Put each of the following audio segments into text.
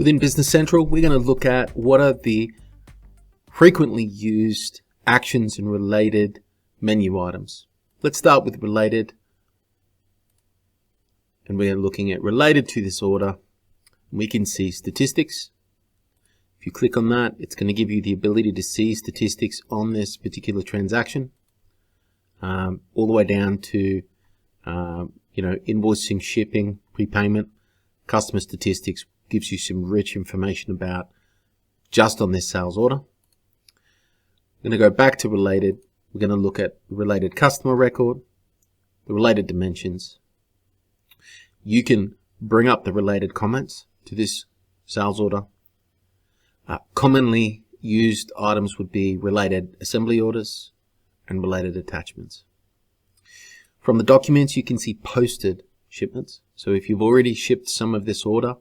Within Business Central, we're going to look at what are the frequently used actions and related menu items. Let's start with related, and we're looking at related to this order. We can see statistics. If you click on that, it's going to give you the ability to see statistics on this particular transaction, all the way down to invoicing, shipping, prepayment, customer statistics. Gives you some rich information about just on this sales order. We're going to go back to related. We're going to look at the related customer record, the related dimensions. You can bring up the related comments to this sales order. Commonly used items would be related assembly orders and related attachments. From the documents, you can see posted shipments. So if you've already shipped some of this order,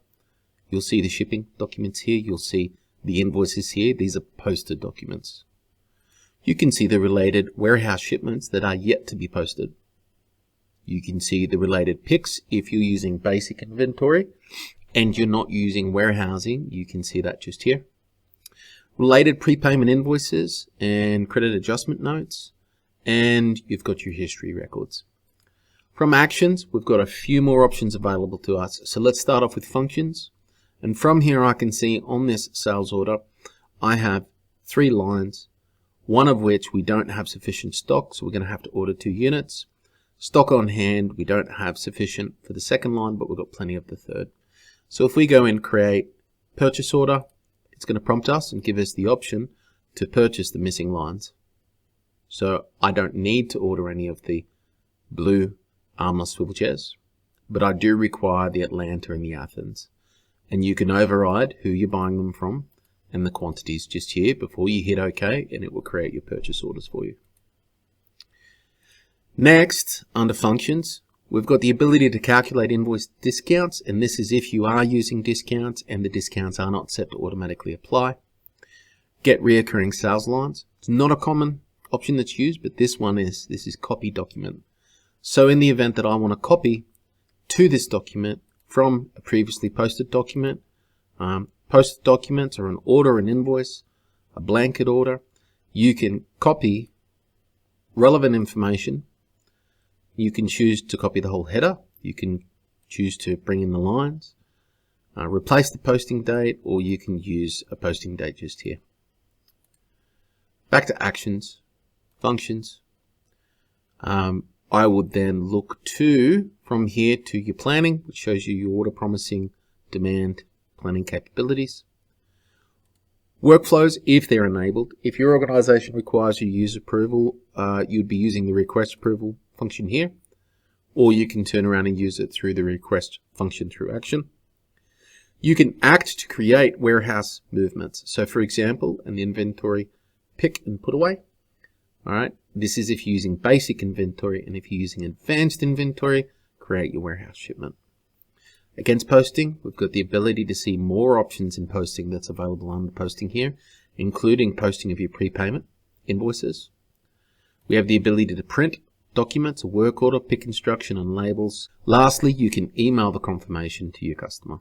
you'll see the shipping documents here. You'll see the invoices here. These are posted documents. You can see the related warehouse shipments that are yet to be posted. You can see the related picks if you're using basic inventory and you're not using warehousing. You can see that just here. Related prepayment invoices and credit adjustment notes, and you've got your history records. From actions, we've got a few more options available to us. So let's start off with functions. And from here, I can see on this sales order, I have 3 lines, one of which we don't have sufficient stock, so we're going to have to order 2 units. Stock on hand, we don't have sufficient for the second line, but we've got plenty of the third. So if we go and create purchase order, it's going to prompt us and give us the option to purchase the missing lines. So I don't need to order any of the blue armless swivel chairs, but I do require the Atlanta and the Athens. And you can override who you're buying them from and the quantities just here before you hit OK, and it will create your purchase orders for you. Next, under functions, we've got the ability to calculate invoice discounts, and this is if you are using discounts and the discounts are not set to automatically apply. Get reoccurring sales lines. It's not a common option that's used, but this one is. This is copy document. So in the event that I want to copy to this document from a previously posted document, posted documents are an order, an invoice, a blanket order. You can copy relevant information. You can choose to copy the whole header. You can choose to bring in the lines, replace the posting date, or you can use a posting date just here. Back to actions, functions. I would then look from here to your planning, which shows you your order promising, demand, planning capabilities. Workflows, if they're enabled. If your organization requires you to use approval, you'd be using the request approval function here, or you can turn around and use it through the request function through action. You can act to create warehouse movements. So for example, an inventory pick and put away. All right, this is if you're using basic inventory, and if you're using advanced inventory, create your warehouse shipment. Against posting, we've got the ability to see more options in posting that's available on the posting here, including posting of your prepayment invoices. We have the ability to print documents, a work order, pick instruction, and labels. Lastly, you can email the confirmation to your customer.